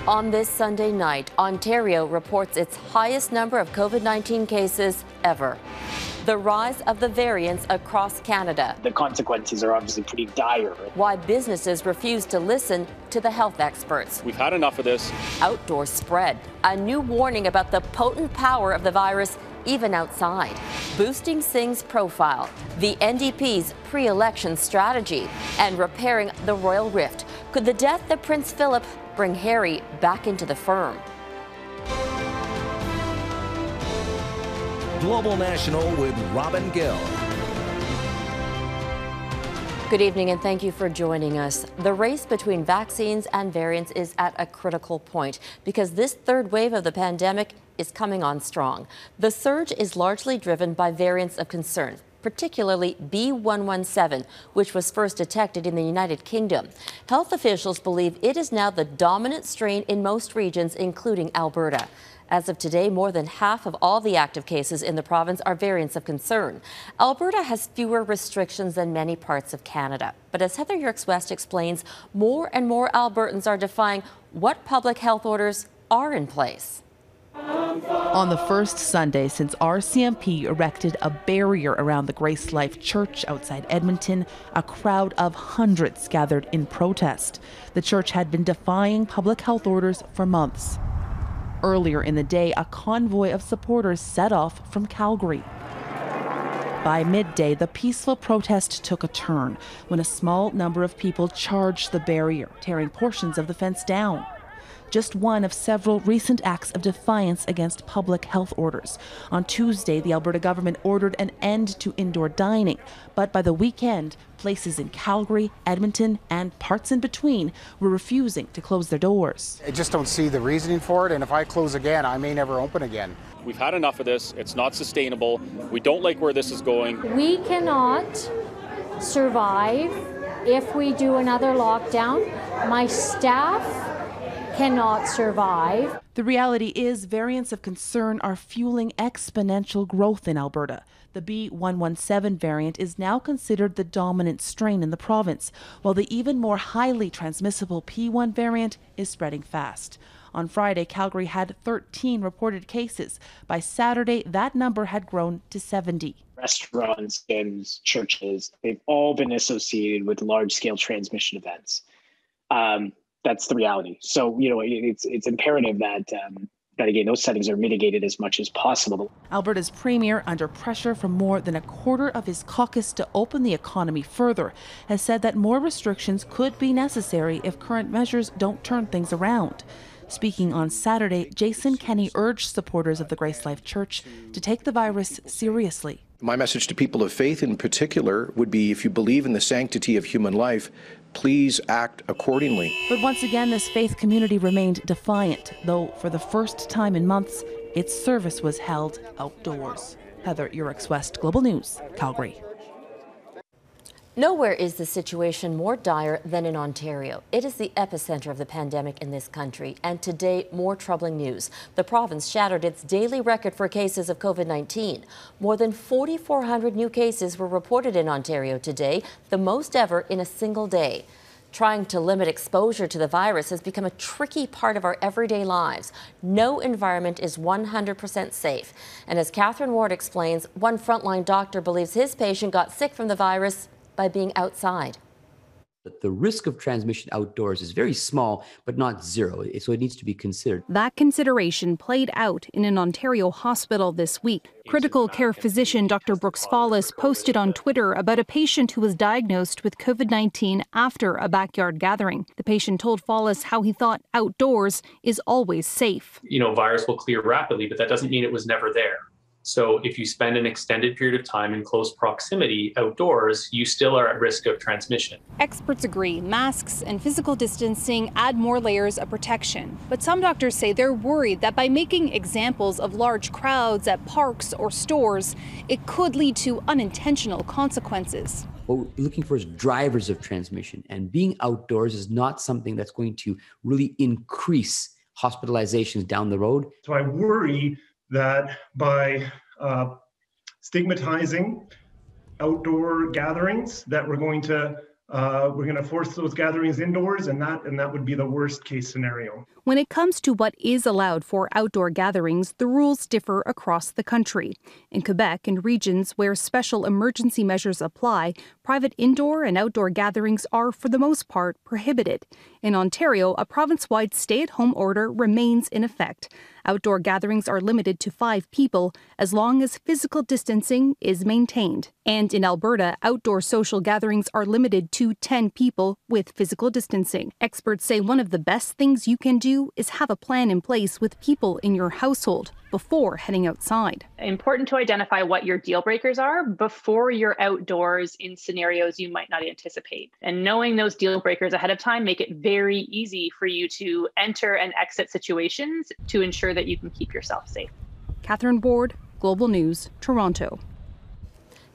On this Sunday night, Ontario reports its highest number of COVID-19 cases ever. The rise of the variants across Canada. The consequences are obviously pretty dire. Why businesses refuse to listen to the health experts. We've had enough of this. Outdoor spread. A new warning about the potent power of the virus even outside. Boosting Singh's profile. The NDP's pre-election strategy. And repairing the royal rift. Could the death of Prince Philip bring Harry back into the firm? Global National with Robin Gill. Good evening and thank you for joining us. The race between vaccines and variants is at a critical point because this third wave of the pandemic is coming on strong. The surge is largely driven by variants of concern, particularly B.1.1.7, which was first detected in the United Kingdom. Health officials believe it is now the dominant strain in most regions, including Alberta. As of today, more than half of all the active cases in the province are variants of concern. Alberta has fewer restrictions than many parts of Canada. But as Heather Yourex-West explains, more and more Albertans are defying what public health orders are in place. On the first Sunday since RCMP erected a barrier around the Grace Life Church outside Edmonton, a crowd of hundreds gathered in protest. The church had been defying public health orders for months. Earlier in the day, a convoy of supporters set off from Calgary. By midday, the peaceful protest took a turn when a small number of people charged the barrier, tearing portions of the fence down. Just one of several recent acts of defiance against public health orders. On Tuesday, the Alberta government ordered an end to indoor dining, but by the weekend, places in Calgary, Edmonton, and parts in between were refusing to close their doors. I just don't see the reasoning for it, and if I close again, I may never open again. We've had enough of this. It's not sustainable. We don't like where this is going. We cannot survive if we do another lockdown. My staff cannot survive. The reality is variants of concern are fueling exponential growth in Alberta. The B.1.1.7 variant is now considered the dominant strain in the province, while the even more highly transmissible P.1 variant is spreading fast. On Friday, Calgary had 13 reported cases. By Saturday, that number had grown to 70. Restaurants, gyms, churches, they've all been associated with large-scale transmission events. That's the reality. So, it's imperative that again, those settings are mitigated as much as possible. Alberta's premier, under pressure from more than a quarter of his caucus to open the economy further, has said that more restrictions could be necessary if current measures don't turn things around. Speaking on Saturday, Jason Kenney urged supporters of the Grace Life Church to take the virus seriously. My message to people of faith in particular would be, if you believe in the sanctity of human life, please act accordingly. But once again, this faith community remained defiant, though for the first time in months, its service was held outdoors. Heather Yourex-West, Global News, Calgary. Nowhere is the situation more dire than in Ontario. It is the epicenter of the pandemic in this country. And today, more troubling news. The province shattered its daily record for cases of COVID-19. More than 4,400 new cases were reported in Ontario today, the most ever in a single day. Trying to limit exposure to the virus has become a tricky part of our everyday lives. No environment is 100% safe. And as Katherine Ward explains, one frontline doctor believes his patient got sick from the virus by being outside. The risk of transmission outdoors is very small, but not zero, so it needs to be considered. That consideration played out in an Ontario hospital this week. Critical care physician Dr. Brooks Follis posted on Twitter about a patient who was diagnosed with COVID-19 after a backyard gathering. The patient told Follis how he thought outdoors is always safe. Virus will clear rapidly, but that doesn't mean it was never there. So if you spend an extended period of time in close proximity outdoors, you still are at risk of transmission. Experts agree masks and physical distancing add more layers of protection. But some doctors say they're worried that by making examples of large crowds at parks or stores, it could lead to unintentional consequences. What we're looking for is drivers of transmission, and being outdoors is not something that's going to really increase hospitalizations down the road. So I worry that by stigmatizing outdoor gatherings, that we're going to We're going to force those gatherings indoors, and that would be the worst case scenario. When it comes to what is allowed for outdoor gatherings, the rules differ across the country. In Quebec and regions where special emergency measures apply, private indoor and outdoor gatherings are, for the most part, prohibited. In Ontario, a province-wide stay-at-home order remains in effect. Outdoor gatherings are limited to 5 people as long as physical distancing is maintained. And in Alberta, outdoor social gatherings are limited to 10 people with physical distancing. Experts say one of the best things you can do is have a plan in place with people in your household before heading outside. Important to identify what your deal breakers are before you're outdoors in scenarios you might not anticipate. And knowing those deal breakers ahead of time make it very easy for you to enter and exit situations to ensure that you can keep yourself safe. Katherine Ward, Global News, Toronto.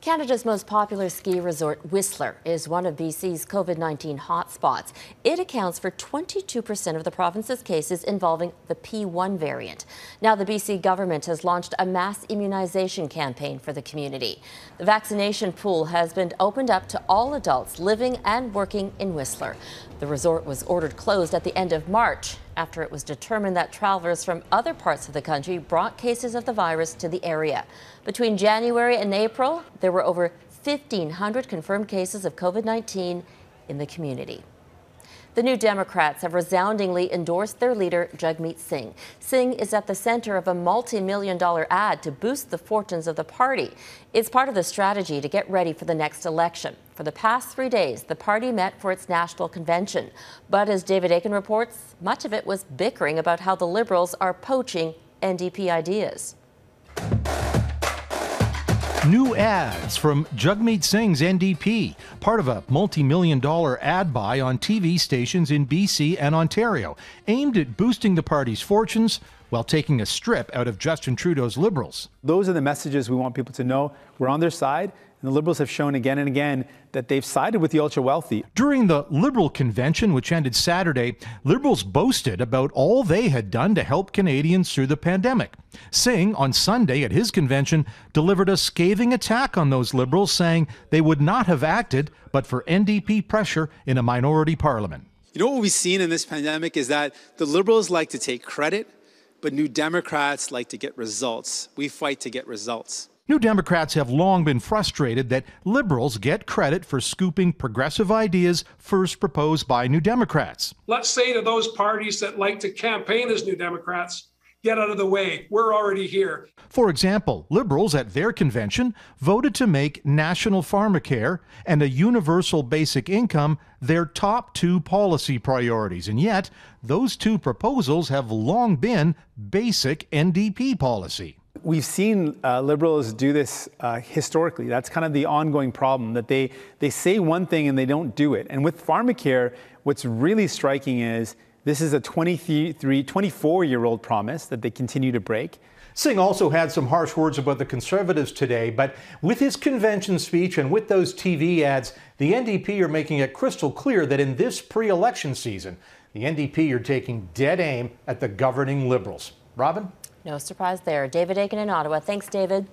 Canada's most popular ski resort, Whistler, is one of BC's COVID-19 hotspots. It accounts for 22% of the province's cases involving the P1 variant. Now, the BC government has launched a mass immunization campaign for the community. The vaccination pool has been opened up to all adults living and working in Whistler. The resort was ordered closed at the end of March after it was determined that travelers from other parts of the country brought cases of the virus to the area. Between January and April, there were over 1,500 confirmed cases of COVID-19 in the community. The New Democrats have resoundingly endorsed their leader, Jagmeet Singh. Singh is at the center of a multi-million-dollar ad to boost the fortunes of the party. It's part of the strategy to get ready for the next election. For the past 3 days, the party met for its national convention. But as David Akin reports, much of it was bickering about how the Liberals are poaching NDP ideas. New ads from Jagmeet Singh's NDP, part of a multi-million-dollar ad buy on TV stations in BC and Ontario, aimed at boosting the party's fortunes while taking a strip out of Justin Trudeau's Liberals. Those are the messages we want people to know. We're on their side, and the Liberals have shown again and again that they've sided with the ultra-wealthy. During the Liberal convention, which ended Saturday, Liberals boasted about all they had done to help Canadians through the pandemic. Singh, on Sunday at his convention, delivered a scathing attack on those Liberals, saying they would not have acted but for NDP pressure in a minority parliament. You know what we've seen in this pandemic is that the Liberals like to take credit, but New Democrats like to get results. We fight to get results. New Democrats have long been frustrated that Liberals get credit for scooping progressive ideas first proposed by New Democrats. Let's say to those parties that like to campaign as New Democrats, get out of the way. We're already here. For example, Liberals at their convention voted to make national pharmacare and a universal basic income their top 2 policy priorities. And yet, those 2 proposals have long been basic NDP policy. We've seen Liberals do this historically. That's kind of the ongoing problem, that they say one thing and they don't do it. And with pharmacare, what's really striking is this is a 24-year-old promise that they continue to break. Singh also had some harsh words about the Conservatives today, but with his convention speech and with those TV ads, the NDP are making it crystal clear that in this pre-election season, the NDP are taking dead aim at the governing Liberals. Robin? No surprise there. David Akin in Ottawa. Thanks, David.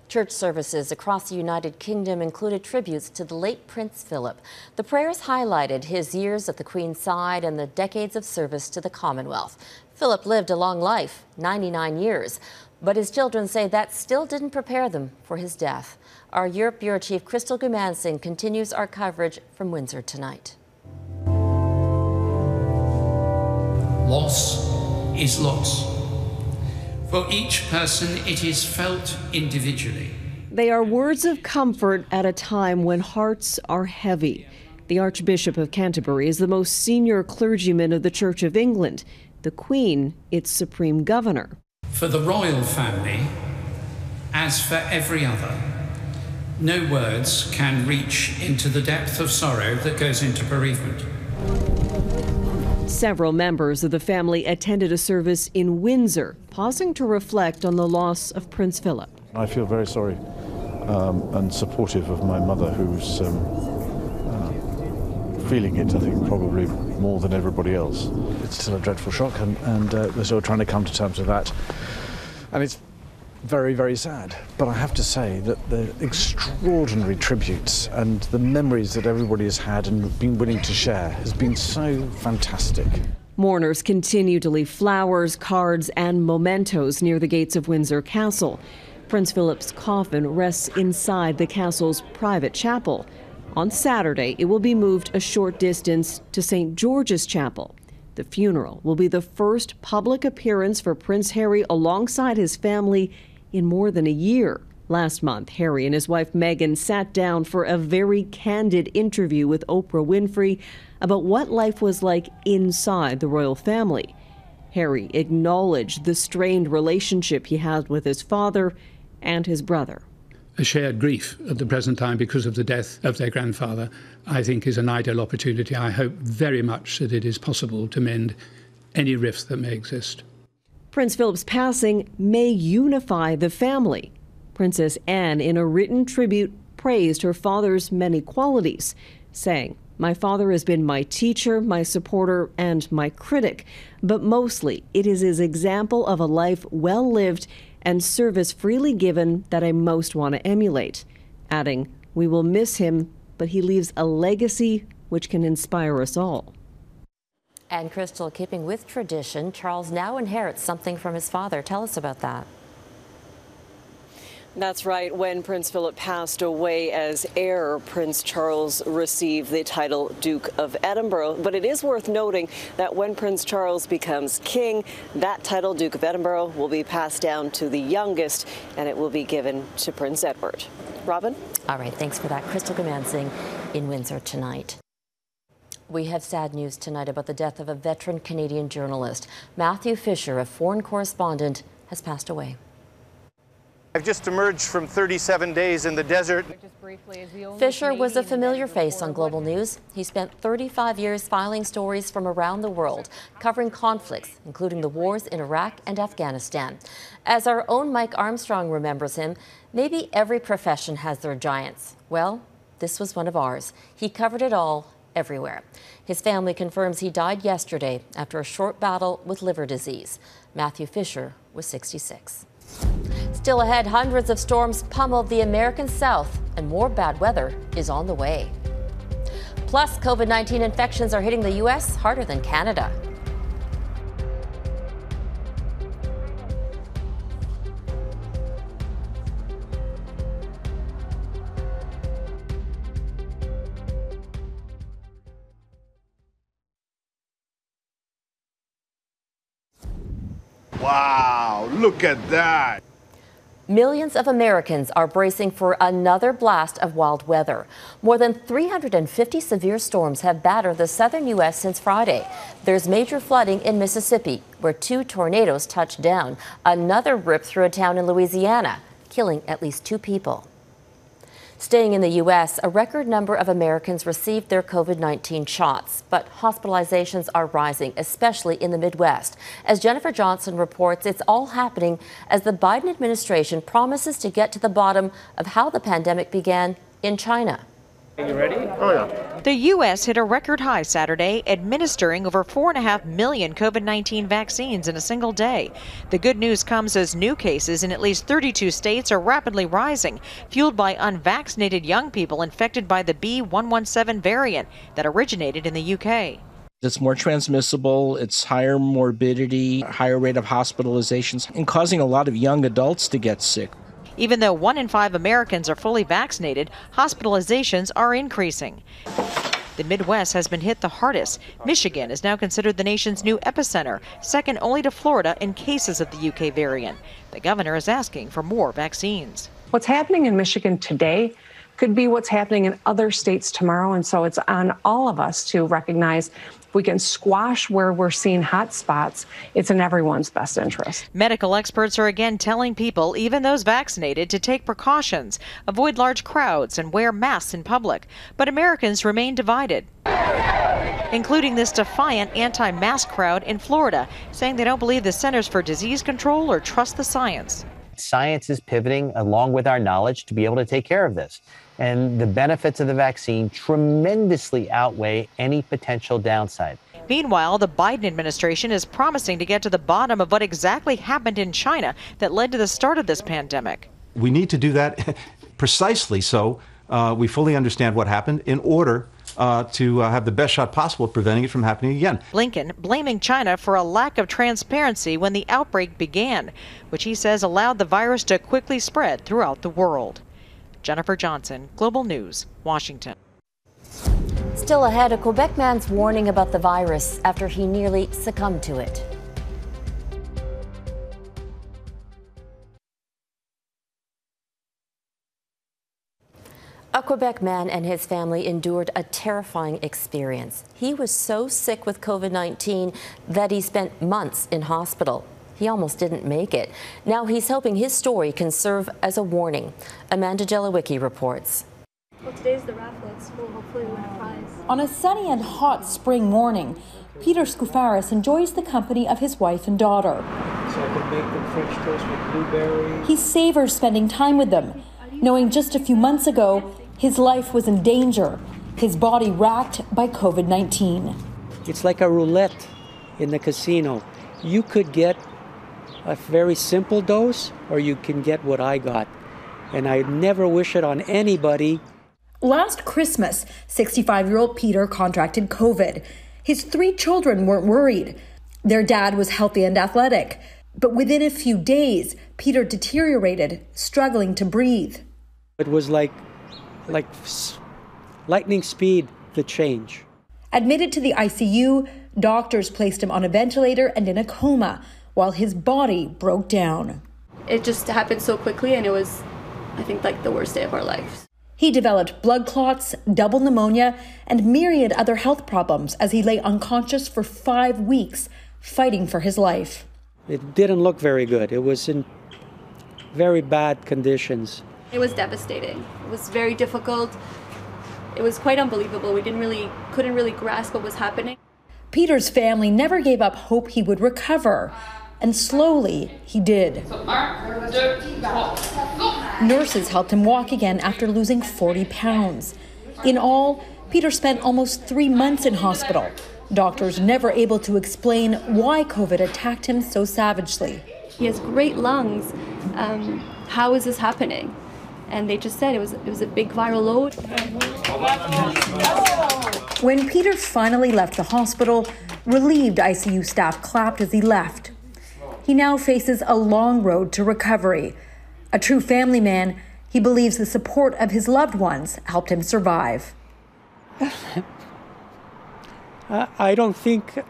Church services across the United Kingdom included tributes to the late Prince Philip. The prayers highlighted his years at the Queen's side and the decades of service to the Commonwealth. Philip lived a long life, 99 years, but his children say that still didn't prepare them for his death. Our Europe Bureau Chief Jagmeet Singh continues our coverage from Windsor tonight. Loss is loss. For each person, it is felt individually. They are words of comfort at a time when hearts are heavy. The Archbishop of Canterbury is the most senior clergyman of the Church of England. The Queen, its supreme governor. For the royal family, as for every other, no words can reach into the depth of sorrow that goes into bereavement. Several members of the family attended a service in Windsor, pausing to reflect on the loss of Prince Philip. I feel very sorry and supportive of my mother, who's feeling it, I think, probably more than everybody else. It's still a dreadful shock, and we're still trying to come to terms with that. And it's very, very sad. But I have to say that the extraordinary tributes and the memories that everybody has had and been willing to share has been so fantastic. Mourners continue to leave flowers, cards, and mementos near the gates of Windsor Castle. Prince Philip's coffin rests inside the castle's private chapel. On Saturday, it will be moved a short distance to St. George's Chapel. The funeral will be the first public appearance for Prince Harry alongside his family in more than a year. Last month, Harry and his wife Meghan sat down for a very candid interview with Oprah Winfrey about what life was like inside the royal family. Harry acknowledged the strained relationship he had with his father and his brother. A shared grief at the present time because of the death of their grandfather, I think, is an ideal opportunity. I hope very much that it is possible to mend any rifts that may exist. Prince Philip's passing may unify the family. Princess Anne, in a written tribute, praised her father's many qualities, saying, "My father has been my teacher, my supporter, and my critic, but mostly it is his example of a life well lived and service freely given that I most want to emulate," adding, "We will miss him, but he leaves a legacy which can inspire us all." And Crystal, keeping with tradition, Charles now inherits something from his father. Tell us about that. That's right. When Prince Philip passed away as heir, Prince Charles received the title Duke of Edinburgh. But it is worth noting that when Prince Charles becomes king, that title, Duke of Edinburgh, will be passed down to the youngest, and it will be given to Prince Edward. Robin? All right, thanks for that. Crystal Singh in Windsor tonight. We have sad news tonight about the death of a veteran Canadian journalist. Matthew Fisher, a foreign correspondent, has passed away. I've just emerged from 37 days in the desert. Fisher was a familiar face on Global News. He spent 35 years filing stories from around the world, covering conflicts, including the wars in Iraq and Afghanistan. As our own Mike Armstrong remembers him, maybe every profession has their giants. Well, this was one of ours. He covered it all, everywhere. His family confirms he died yesterday after a short battle with liver disease. Matthew Fisher was 66. Still ahead, hundreds of storms pummeled the American South, and more bad weather is on the way. Plus, COVID-19 infections are hitting the U.S. harder than Canada. Wow, look at that. Millions of Americans are bracing for another blast of wild weather. More than 350 severe storms have battered the southern U.S. since Friday. There's major flooding in Mississippi, where 2 tornadoes touched down. Another ripped through a town in Louisiana, killing at least 2 people. Staying in the U.S., a record number of Americans received their COVID-19 shots, but hospitalizations are rising, especially in the Midwest. As Jennifer Johnson reports, it's all happening as the Biden administration promises to get to the bottom of how the pandemic began in China. Are you ready? Oh, yeah. The U.S. hit a record high Saturday, administering over 4.5 million COVID-19 vaccines in a single day. The good news comes as new cases in at least 32 states are rapidly rising, fueled by unvaccinated young people infected by the B.1.1.7 variant that originated in the U.K. It's more transmissible, it's higher morbidity, higher rate of hospitalizations, and causing a lot of young adults to get sick. Even though 1 in 5 Americans are fully vaccinated, hospitalizations are increasing. The Midwest has been hit the hardest. Michigan is now considered the nation's new epicenter, second only to Florida in cases of the UK variant. The governor is asking for more vaccines. What's happening in Michigan today could be what's happening in other states tomorrow, and so it's on all of us to recognize if we can squash where we're seeing hot spots, it's in everyone's best interest. Medical experts are again telling people, even those vaccinated, to take precautions, avoid large crowds, and wear masks in public. But Americans remain divided, including this defiant anti-mask crowd in Florida, saying they don't believe the Centers for Disease Control or trust the science. Science is pivoting along with our knowledge to be able to take care of this. And the benefits of the vaccine tremendously outweigh any potential downside. Meanwhile, the Biden administration is promising to get to the bottom of what exactly happened in China that led to the start of this pandemic. We need to do that precisely so we fully understand what happened in order to have the best shot possible at preventing it from happening again. Blinken blaming China for a lack of transparency when the outbreak began, which he says allowed the virus to quickly spread throughout the world. Jennifer Johnson, Global News, Washington. Still ahead, a Quebec man's warning about the virus after he nearly succumbed to it. A Quebec man and his family endured a terrifying experience. He was so sick with COVID-19 that he spent months in hospital. He almost didn't make it. Now he's hoping his story can serve as a warning. Amanda Jelowicki reports. Well, today's the raffle at school. Hopefully we win a prize. On a sunny and hot spring morning, Peter Scoufaris enjoys the company of his wife and daughter. So I could make them French toast with blueberries. He savors spending time with them, knowing just a few months ago his life was in danger, his body racked by COVID-19. It's like a roulette in the casino. You could get a very simple dose, or you can get what I got. And I never wish it on anybody. Last Christmas, 65-year-old Peter contracted COVID. His 3 children weren't worried. Their dad was healthy and athletic. But within a few days, Peter deteriorated, struggling to breathe. It was like lightning speed, the change. Admitted to the ICU, doctors placed him on a ventilator and in a coma while his body broke down. It just happened so quickly, and it was, I think, like the worst day of our lives. He developed blood clots, double pneumonia, and myriad other health problems as he lay unconscious for 5 weeks, fighting for his life. It didn't look very good. It was in very bad conditions. It was devastating. It was very difficult. It was quite unbelievable. We couldn't really grasp what was happening. Peter's family never gave up hope he would recover, and slowly he did. Nurses helped him walk again after losing 40 pounds. In all, Peter spent almost 3 months in hospital. Doctors never able to explain why COVID attacked him so savagely. He has great lungs. How is this happening? And they just said it was a big viral load. When Peter finally left the hospital, relieved ICU staff clapped as he left. He now faces a long road to recovery. A true family man, he believes the support of his loved ones helped him survive. I don't think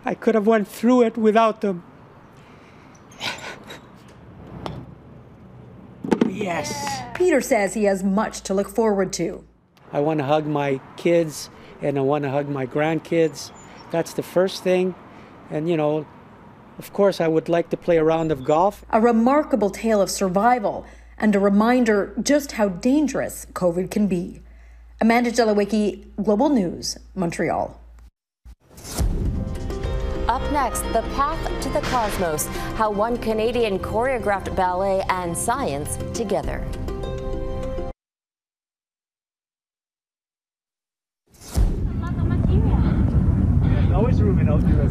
I could have went through it without them. Yes. Peter says he has much to look forward to. I want to hug my kids and I want to hug my grandkids. That's the first thing. And, of course, I would like to play a round of golf. A remarkable tale of survival and a reminder just how dangerous COVID can be. Amanda Jelowicki, Global News, Montreal. Up next, the path to the cosmos, how one Canadian choreographed ballet and science together.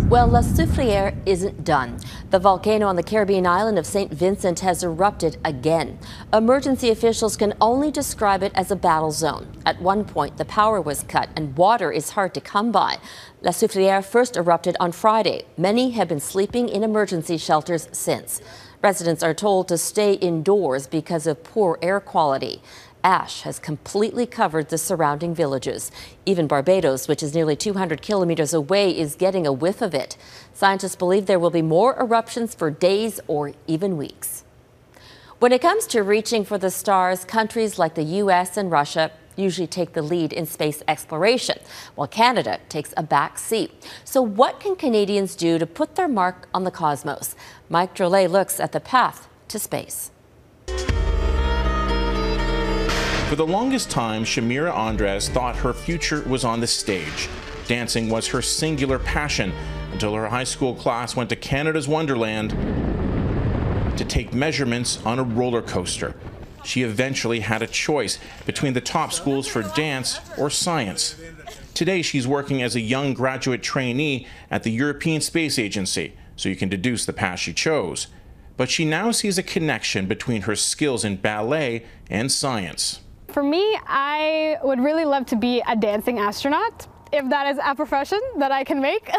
Well, La Soufriere isn't done. The volcano on the Caribbean island of St. Vincent has erupted again. Emergency officials can only describe it as a battle zone. At one point, the power was cut and water is hard to come by. La Soufriere first erupted on Friday. Many have been sleeping in emergency shelters since. Residents are told to stay indoors because of poor air quality. Ash has completely covered the surrounding villages. Even Barbados, which is nearly 200 kilometers away, is getting a whiff of it. Scientists believe there will be more eruptions for days or even weeks. When it comes to reaching for the stars, countries like the U.S. and Russia usually take the lead in space exploration, while Canada takes a back seat. So what can Canadians do to put their mark on the cosmos? Mike Drolet looks at the path to space. For the longest time, Shamira Andres thought her future was on the stage. Dancing was her singular passion until her high school class went to Canada's Wonderland to take measurements on a roller coaster. She eventually had a choice between the top schools for dance or science. Today, she's working as a young graduate trainee at the European Space Agency, so you can deduce the path she chose. But she now sees a connection between her skills in ballet and science. For me, I would really love to be a dancing astronaut, if that is a profession that I can make.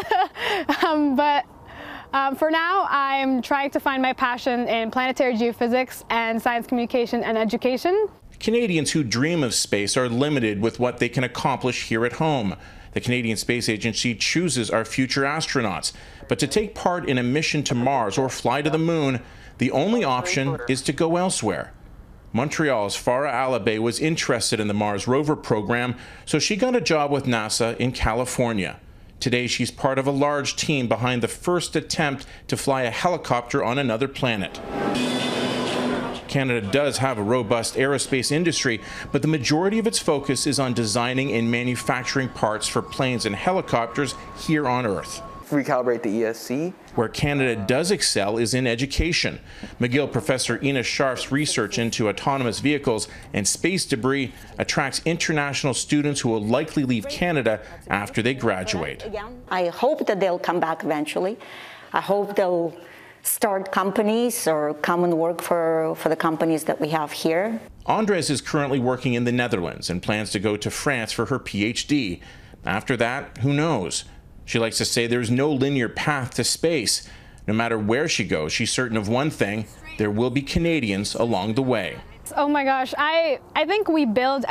For now, I'm trying to find my passion in planetary geophysics and science communication and education. Canadians who dream of space are limited with what they can accomplish here at home. The Canadian Space Agency chooses our future astronauts. But to take part in a mission to Mars or fly to the moon, the only option is to go elsewhere. Montreal's Farah Alabay was interested in the Mars rover program, so she got a job with NASA in California. Today, she's part of a large team behind the first attempt to fly a helicopter on another planet. Canada does have a robust aerospace industry, but the majority of its focus is on designing and manufacturing parts for planes and helicopters here on Earth. Recalibrate the ESC. Where Canada does excel is in education. McGill professor Ina Scharf's research into autonomous vehicles and space debris attracts international students who will likely leave Canada after they graduate. I hope that they'll come back eventually. I hope they'll start companies or come and work for the companies that we have here. Andres is currently working in the Netherlands and plans to go to France for her PhD. After that, who knows? She likes to say there's no linear path to space. No matter where she goes, she's certain of one thing: there will be Canadians along the way. Oh my gosh, I think we build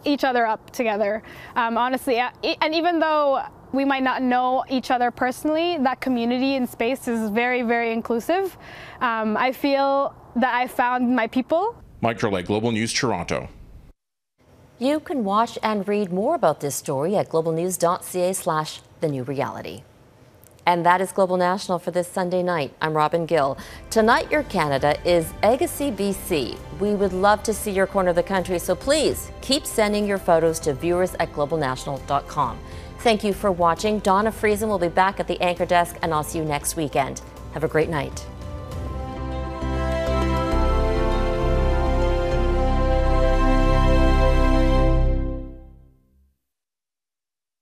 each other up together, honestly. And even though we might not know each other personally, that community in space is very, very inclusive. I feel that I found my people. Mike Drolet, Global News, Toronto. You can watch and read more about this story at globalnews.ca/thenewreality. And that is Global National for this Sunday night. I'm Robin Gill. Tonight, your Canada is Agassiz, BC. We would love to see your corner of the country, so please keep sending your photos to viewers@globalnational.com. Thank you for watching. Donna Friesen will be back at the anchor desk, and I'll see you next weekend. Have a great night.